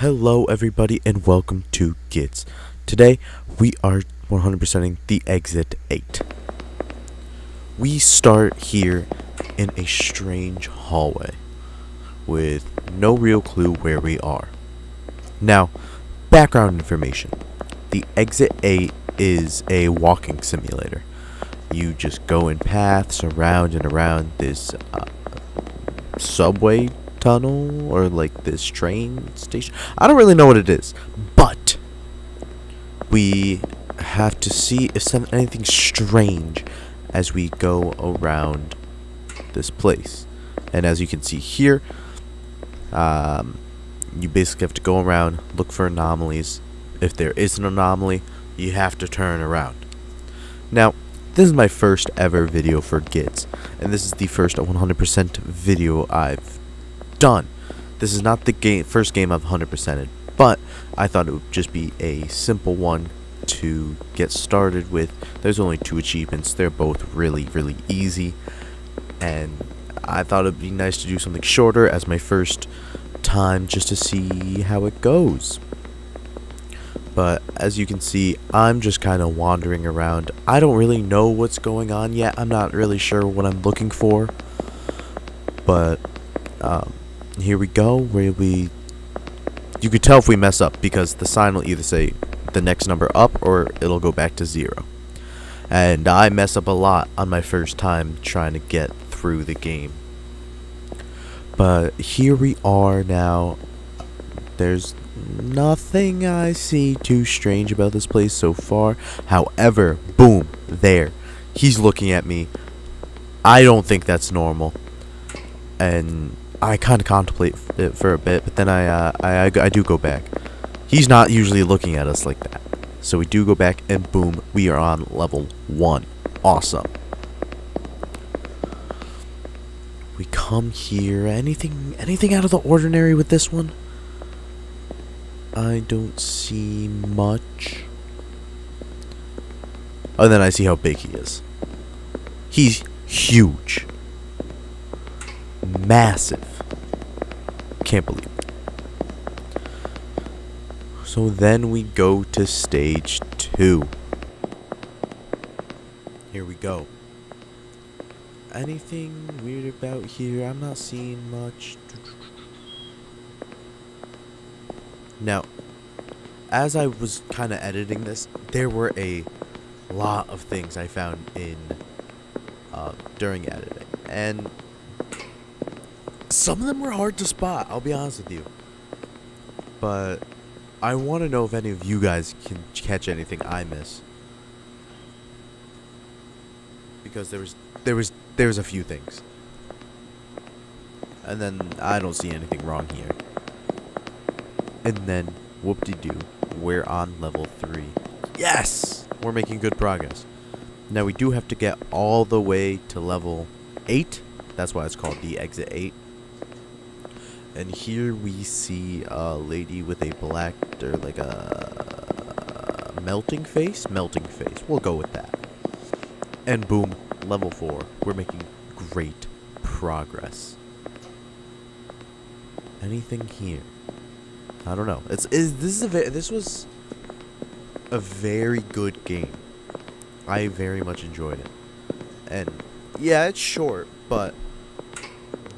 Hello everybody and welcome to Gits. Today we are 100%ing the Exit 8. We start here in a strange hallway with no real clue where we are. Now, background information. The Exit 8 is a walking simulator. You just go in paths around and around this subway tunnel or like this train station. I don't really know what it is, but we have to see if anything strange as we go around this place. And as you can see here, you basically have to go around, look for anomalies. If there is an anomaly, you have to turn around. Now, this is my first ever video for Gits, and this is the first 100% video I've done. This is not the first game I've 100%ed, but I thought it would just be a simple one to get started with. There's only 2 achievements. They're both really easy, and I thought it'd be nice to do something shorter as my first time just to see how it goes. But as you can see, I'm just kind of wandering around. I don't really know what's going on yet. I'm not really sure what I'm looking for. But here we go. You could tell if we mess up because the sign will either say the next number up or it'll go back to 0. And I mess up a lot on my first time trying to get through the game. But here we are now. There's nothing I see too strange about this place so far. However, boom, there. He's looking at me. I don't think that's normal. And I kind of contemplate it for a bit, but then I do go back. He's not usually looking at us like that. So we do go back, and boom, we are on level 1. Awesome. We come here. Anything out of the ordinary with this one? I don't see much. Oh, then I see how big he is. He's huge. Massive. Can't believe it. So then we go to stage 2. Here we go. Anything weird about here? I'm not seeing much. Now, as I was kind of editing this, there were a lot of things I found in during editing, and some of them were hard to spot, I'll be honest with you. But I want to know if any of you guys can catch anything I miss, because there was a few things, and then I don't see anything wrong here. And then, whoop-de-doo, we're on level 3. Yes! We're making good progress. Now, we do have to get all the way to level 8. That's why it's called the Exit 8. And here we see a lady with a black, or like a melting face? Melting face. We'll go with that. And boom, level 4. We're making great progress. Anything here? I don't know. This was a very good game. I very much enjoyed it. And yeah, it's short, but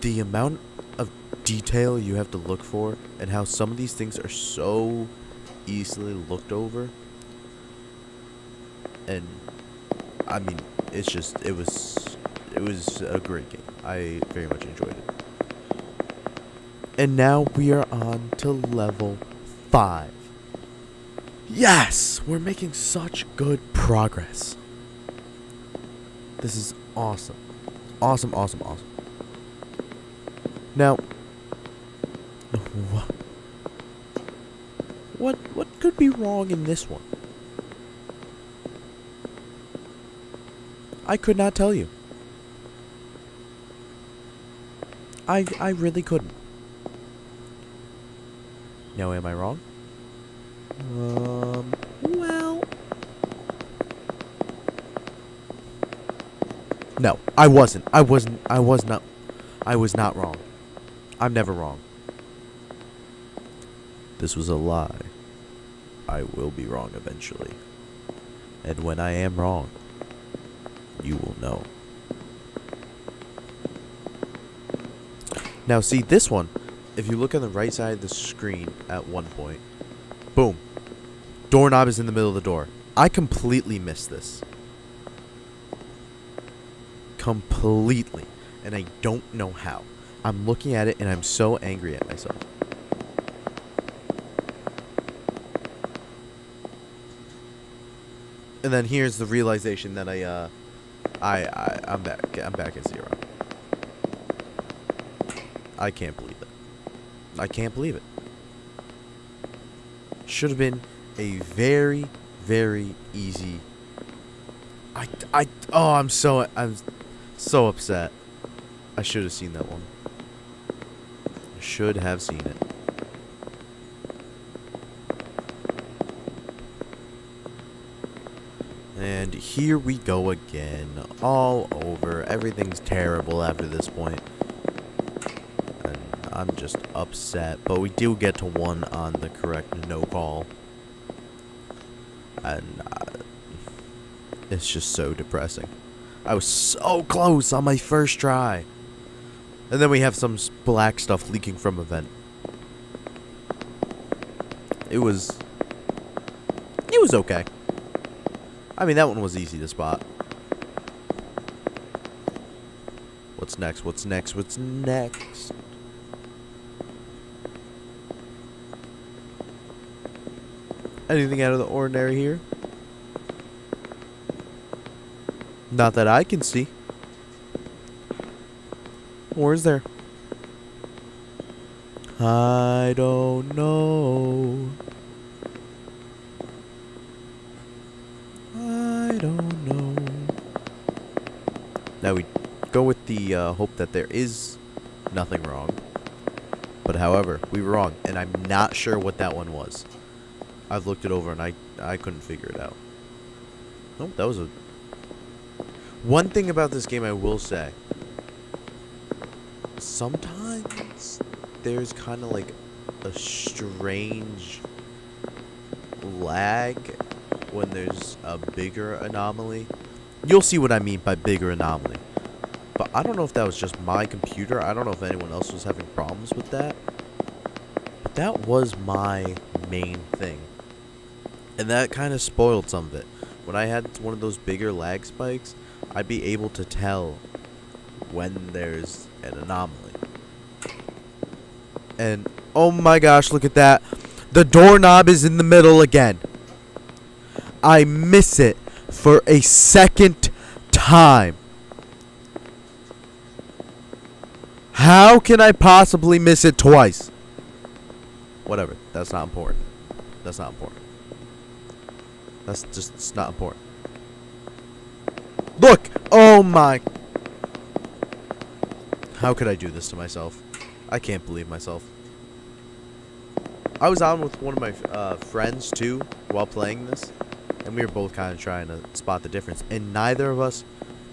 the amount of detail you have to look for and how some of these things are so easily looked over. And I mean, it was a great game. I very much enjoyed it. And now we are on to level 5. Yes! We're making such good progress. This is awesome. Awesome. Now, what could be wrong in this one? I could not tell you. I really couldn't. Now, am I wrong? Well... No, I wasn't. I was not wrong. I'm never wrong. This was a lie. I will be wrong eventually. And when I am wrong, you will know. Now see this one, if you look on the right side of the screen at one point, boom, doorknob is in the middle of the door. I completely missed this. Completely. And I don't know how. I'm looking at it and I'm so angry at myself. And then here's the realization that I'm back at 0. I can't believe it. I can't believe it. Should have been a very, very easy. I'm so upset. I should have seen that one. I should have seen it. And here we go again. All over. Everything's terrible after this point. And I'm just upset. But we do get to 1 on the correct no call. And it's just so depressing. I was so close on my first try. And then we have some black stuff leaking from a vent. It was okay. I mean, that one was easy to spot. What's next? What's next? What's next? Anything out of the ordinary here? Not that I can see. Or is there? I don't know. I don't know. Now we go with the hope that there is nothing wrong. But however, we were wrong. And I'm not sure what that one was. I've looked it over and I couldn't figure it out. Oh, that was a... One thing about this game I will say. Sometimes there's kind of like a strange lag when there's a bigger anomaly. You'll see what I mean by bigger anomaly. But I don't know if that was just my computer. I don't know if anyone else was having problems with that. But that was my main thing. And that kind of spoiled some of it. When I had one of those bigger lag spikes, I'd be able to tell when there's an anomaly. And oh my gosh, look at that. The doorknob is in the middle again. I miss it for a second time. How can I possibly miss it twice? Whatever. That's not important. That's not important. That's just, it's not important. Look! Oh my... How could I do this to myself? I can't believe myself. I was on with one of my friends too while playing this. And we were both kind of trying to spot the difference. And neither of us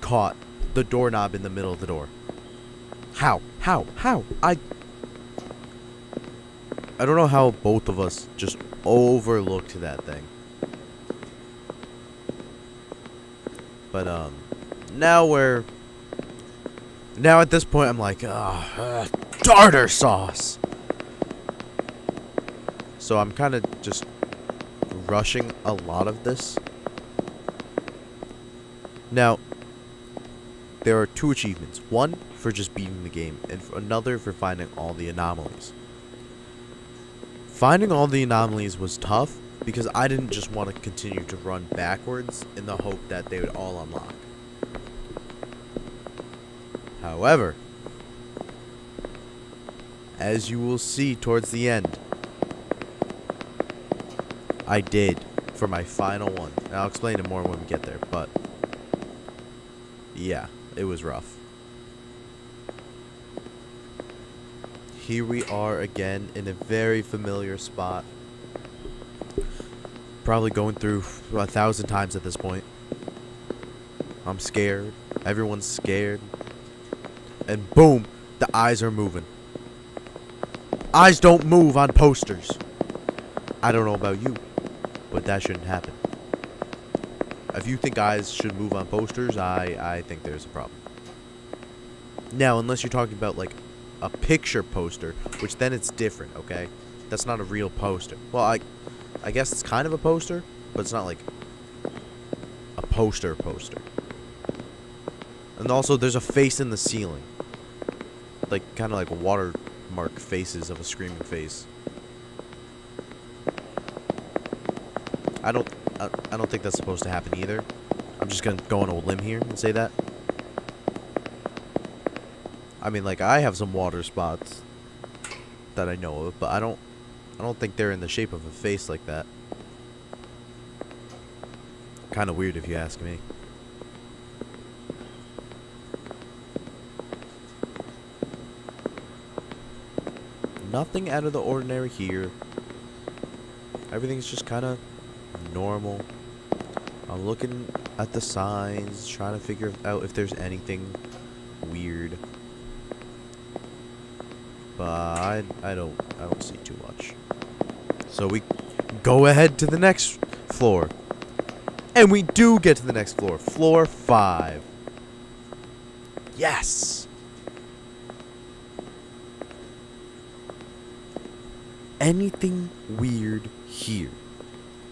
caught the doorknob in the middle of the door. How? How? I don't know how both of us just overlooked that thing. But, now at this point I'm like, tartar sauce. So I'm kind of just rushing a lot of this. Now, there are 2 achievements. One for just beating the game, and another for finding all the anomalies. Finding all the anomalies was tough because I didn't just want to continue to run backwards in the hope that they would all unlock. However, as you will see towards the end, I did for my final one. And I'll explain it more when we get there, but yeah, it was rough. Here we are again in a very familiar spot. Probably going through 1,000 times at this point. I'm scared. Everyone's scared. And boom, the eyes are moving. Eyes don't move on posters. I don't know about you, but that shouldn't happen. If you think eyes should move on posters, I think there's a problem. Now, unless you're talking about, like, a picture poster, which then it's different, okay? That's not a real poster. Well, I guess it's kind of a poster, but it's not, like, a poster. And also, there's a face in the ceiling. Like, kind of like watermark faces of a screaming face. I don't think that's supposed to happen either. I'm just gonna go on a limb here and say that. I mean, like, I have some water spots that I know of, but I don't think they're in the shape of a face like that. Kind of weird if you ask me. Nothing out of the ordinary here. Everything's just kind of normal. I'm looking at the signs, trying to figure out if there's anything weird. But I don't see too much. So we go ahead to the next floor. And we do get to the next floor. Floor 5. Yes! Anything weird here?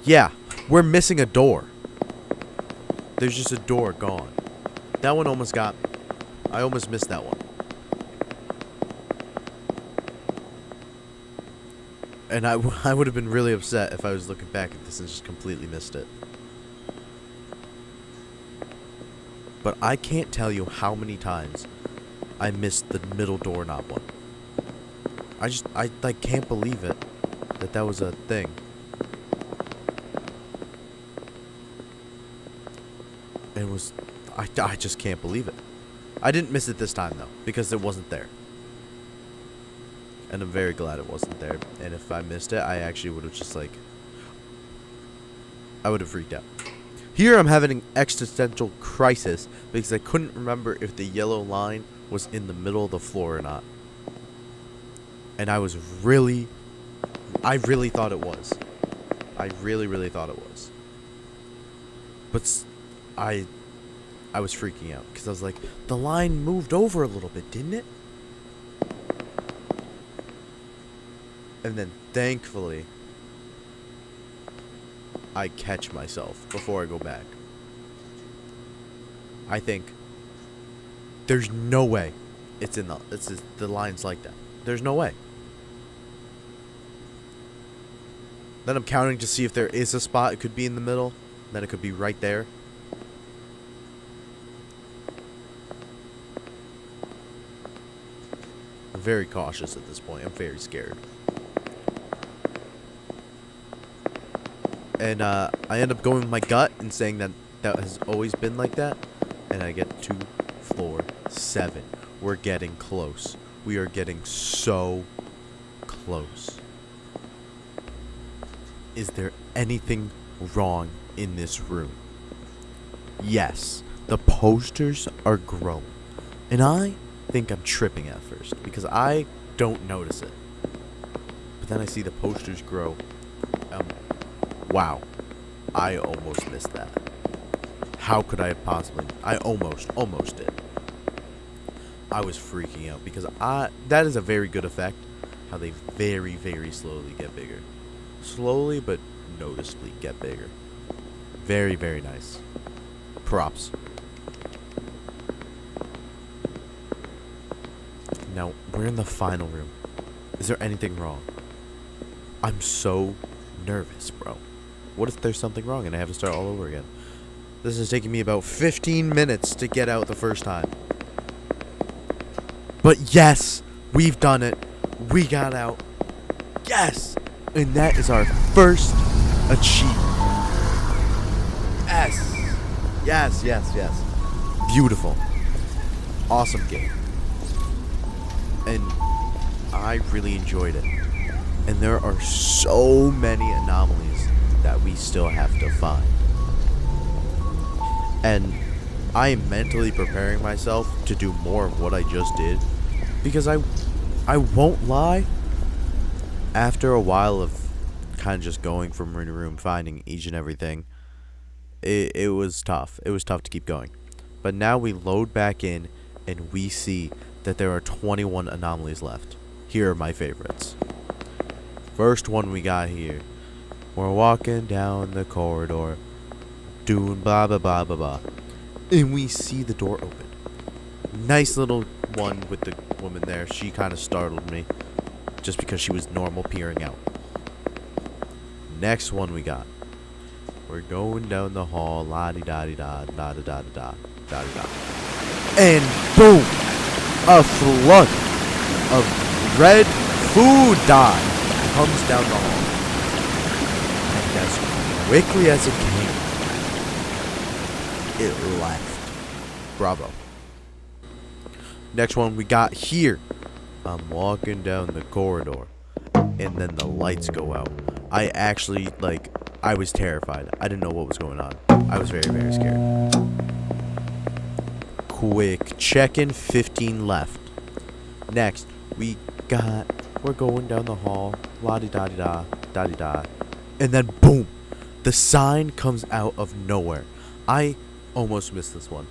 Yeah, we're missing a door. There's just a door gone. That one almost got me. I almost missed that one. And I would have been really upset if I was looking back at this and just completely missed it. But I can't tell you how many times I missed the middle doorknob one. I like can't believe it that was a thing. It was, I just can't believe it. I didn't miss it this time though, because it wasn't there. And I'm very glad it wasn't there. And if I missed it, I actually would have just like, I would have freaked out. Here I'm having an existential crisis because I couldn't remember if the yellow line was in the middle of the floor or not. And I really thought it was. I really thought it was. But I was freaking out because I was like, the line moved over a little bit, didn't it? And then thankfully, I catch myself before I go back. I think there's no way the line's like that. There's no way. Then I'm counting to see if there is a spot it could be in the middle. Then it could be right there. I'm very cautious at this point. I'm very scared. And I end up going with my gut and saying that has always been like that. And I get to floor 7. We're getting close. We are getting so close. Is there anything wrong in this room? Yes, the posters are growing. And I think I'm tripping at first because I don't notice it. But then I see the posters grow. Wow. I almost missed that. How could I have possibly? I almost did. I was freaking out because that is a very good effect. How they very, very slowly get bigger. Slowly but noticeably get bigger. Very, very nice. Props. Now, we're in the final room. Is there anything wrong? I'm so nervous, bro. What if there's something wrong and I have to start all over again? This is taking me about 15 minutes to get out the first time. But yes, we've done it. We got out. Yes! And that is our first achievement. Yes. Beautiful. Awesome game. And I really enjoyed it. And there are so many anomalies that we still have to find. And I am mentally preparing myself to do more of what I just did. Because I won't lie, after a while of kind of just going from room to room, finding each and everything. It was tough. It was tough to keep going. But now we load back in, and we see that there are 21 anomalies left. Here are my favorites. First one we got here. We're walking down the corridor, doing blah blah blah blah blah, and we see the door open. Nice little one with the woman there. She kind of startled me, just because she was normal peering out. Next one we got. We're going down the hall, la di da di da da da da da da da, and boom, a flood of red food dye comes down the hall, and as quickly as it came, it left. Bravo. Next one we got here. I'm walking down the corridor, and then the lights go out. I actually, I was terrified. I didn't know what was going on. I was very, very scared. Quick check-in, 15 left. Next, we're going down the hall, la-di-da-di-da, da-di-da, and then boom, the sign comes out of nowhere. I almost missed this one.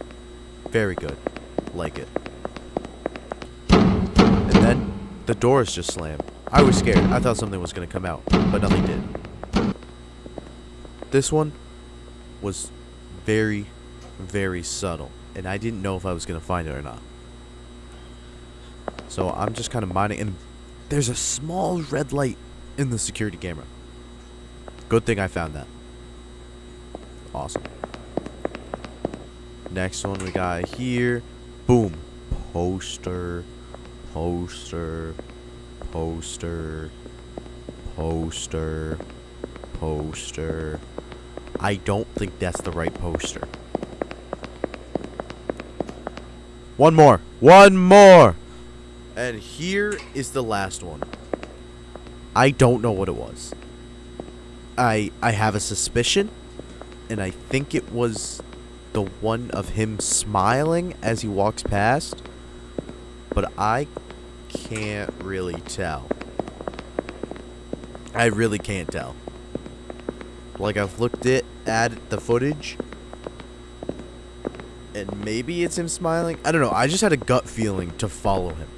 Very good. Like it. And then the doors just slammed. I was scared. I thought something was going to come out, but nothing did. This one was very, very subtle, and I didn't know if I was going to find it or not. So I'm just kind of minding, and there's a small red light in the security camera. Good thing I found that. Awesome. Next one we got here. Boom. Poster. Poster. Poster. Poster. Poster. I don't think that's the right poster. One more. One more. And here is the last one. I don't know what it was. I have a suspicion, and I think it was the one of him smiling as he walks past, but I can't really tell. I really can't tell. I've looked at the footage, and maybe it's him smiling. I don't know. I just had a gut feeling to follow him.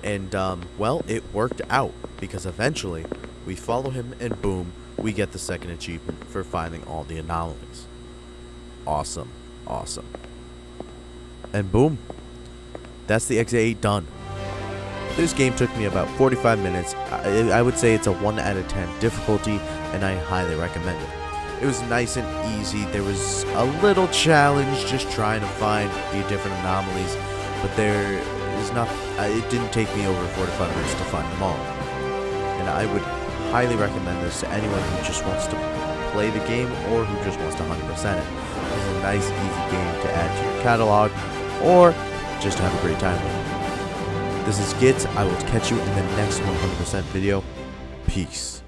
And, well, it worked out, because eventually we follow him, and boom, we get the second achievement for finding all the anomalies. Awesome. Awesome. And boom, that's the Exit 8 done. This game took me about 45 minutes. I would say it's a 1 out of 10 difficulty, and I highly recommend it. It was nice and easy. There was a little challenge just trying to find the different anomalies, but there is not. It didn't take me over 45 minutes to find them all. And I would highly recommend this to anyone who just wants to play the game or who just wants to 100% it. It's a nice, easy game to add to your catalog, or just to have a great time with it. This is Gitz. I will catch you in the next 100% video. Peace.